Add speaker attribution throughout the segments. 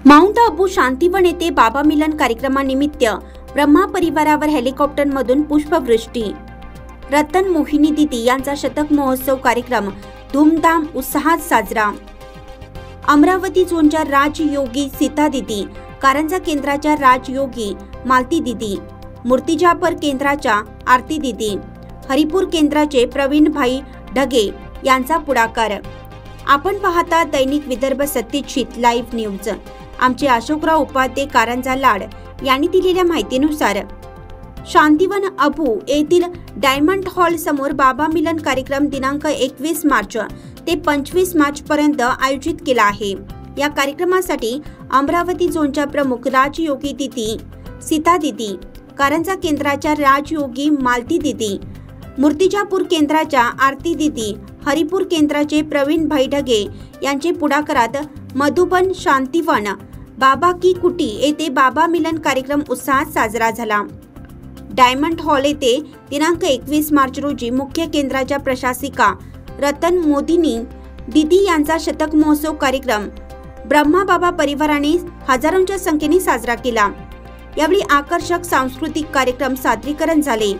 Speaker 1: Mount Abu Shantivan येथे बाबा मिलन कार्यक्रमानिमित्त ब्रह्मा परिवारावर हेलिकॉप्टरमधून पुष्पवृष्टी। रतन मोहिनी दिदी यांचा शतक महोत्सव कार्यक्रम धूमधाम उत्साहात साजरा। अमरावती झोनच्या राजयोगी सीता दिदी, कारंजा केंद्राच्या राजयोगी मालती दिदी, मूर्तिजापर केंद्राच्या आरती दिदी, हरिपूर केंद्राचे प्रवीण भाई ढगे यांचा पुढाकार। आपण पाहता दैनिक विदर्भ सत्यजित लाईव्ह न्यूज। आमचे अशोकराव उपाध्ये कारंजा लाड यांनी दिलेल्या माहितीनुसार शांतिवन आबू येथील डायमंड हॉल समोर बाबा मिलन कार्यक्रम दिनांक 21 मार्च ते 25 मार्च पर्यंत आयोजित केला आहे। या कार्यक्रमासाठी अमरावती झोनच्या प्रमुख राजयोगी दिदी सीता दिदी, कारंजा केंद्राच्या राजयोगी मालती दिदी, मूर्तिजापूर केंद्राच्या आरती दिदी, हरिपूर केंद्राचे प्रवीण भाई ढगे यांचे पुढाकारात मधुबन शांतिवन बाबा की कुटी येथे बाबा मिलन कार्यक्रम उत्साहात साजरा झाला। डायमंड हॉल येथे दिनांक 21 मार्च रोजी मुख्य केंद्राच्या प्रशासिका रतन मोदिनी दिदी यांचा शतक महोत्सव कार्यक्रम ब्रह्मा बाबा परिवाराने हजारोंच्या संख्येने साजरा केला। यावेळी आकर्षक सांस्कृतिक कार्यक्रम सादरीकरण झाले।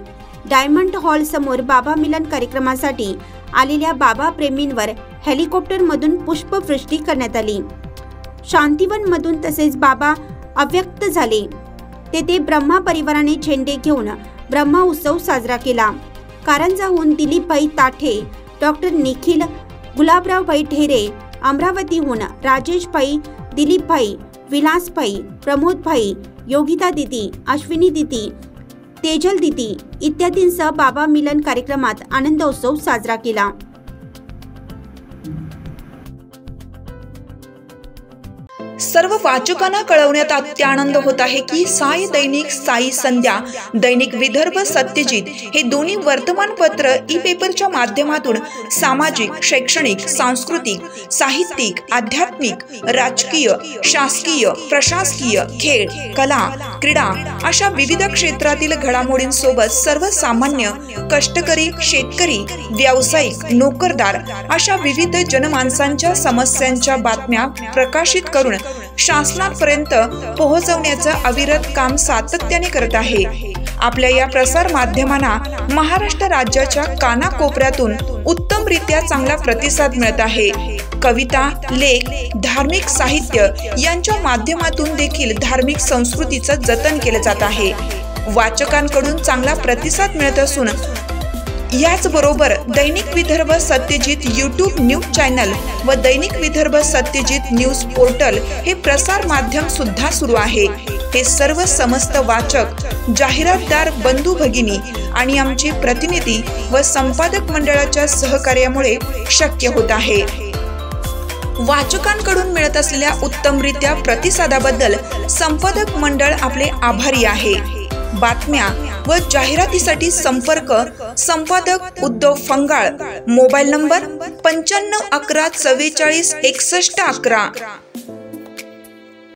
Speaker 1: डायमंड हॉल समोर बाबा मिलन कार्यक्रमासाठी आलेल्या बाबा प्रेमींवर हेलिकॉप्टरमधून पुष्पवृष्टी करण्यात आली। शांतिवन मधून तसेच बाबा अव्यक्त झाले। तेथे ब्रह्मा परिवाराने झेंडे घेऊन ब्रह्मा उत्सव साजरा केला। कारंजाहून दिलीपभाई ताठे, डॉक्टर निखिल गुलाबरावभाई ढेरे, अमरावतीहून राजेशभाई, दिलीपभाई, विलासभाई, प्रमोदभाई, योगिता दिदी, अश्विनी दिदी, तेजल दिदी इत्यादींसह बाबा मिलन कार्यक्रमात आनंदोत्सव साजरा केला।
Speaker 2: सर्व वाचकांना कळवण्यात अत्यानंद होत आहे की साई दैनिक, साई संध्या, दैनिक विदर्भ सत्यजित हे दोन्ही वर्तमानपत्र ई पेपरच्या माध्यमातून सामाजिक, शैक्षणिक, सांस्कृतिक, साहित्यिक, आध्यात्मिक, राजकीय, शासकीय, प्रशासकीय, खेळ, कला, क्रीडा अशा विविध क्षेत्रातील घडामोडींसोबत सर्वसामान्य, कष्टकरी, शेतकरी, व्यावसायिक, नोकरदार अशा विविध जनमानसांच्या समस्यांच्या बातम्या प्रकाशित करून शासनापर्यंत पोहोचवण्याचं अविरत काम सातत्याने करत आहे। आपल्या या प्रसार माध्यमांना महाराष्ट्र राज्याच्या कानाकोपऱ्यातून उत्तमरित्या चांगला प्रतिसाद मिळत आहे। कविता, लेख, धार्मिक साहित्य यांच्या माध्यमातून देखील धार्मिक संस्कृतीचं जतन केलं जात आहे। वाचकांकडून चांगला प्रतिसाद मिळत असून याचबरोबर दैनिक Vidarbha Satyajit YouTube news channel व दैनिक विदर्भ सत्यजित न्यूज पोर्टल हे प्रसार माध्यम सुद्धा सुरू आहे। हे सर्व समस्त वाचक, जाहिरातदार बंधू भगिनी आणि आमचे प्रतिनिधी व संपादक मंडळाच्या सहकार्यामुळे शक्य होत आहे। वाचकांकडून मिळत असलेल्या उत्तमरित्या प्रतिसादाबद्दल संपादक मंडळ आपले आभारी आहे। बातम्या व जाहिरातीसाठी संपर्क संपादक उद्धव फंगाळ, मोबाईल नंबर 95 11 44 61 11।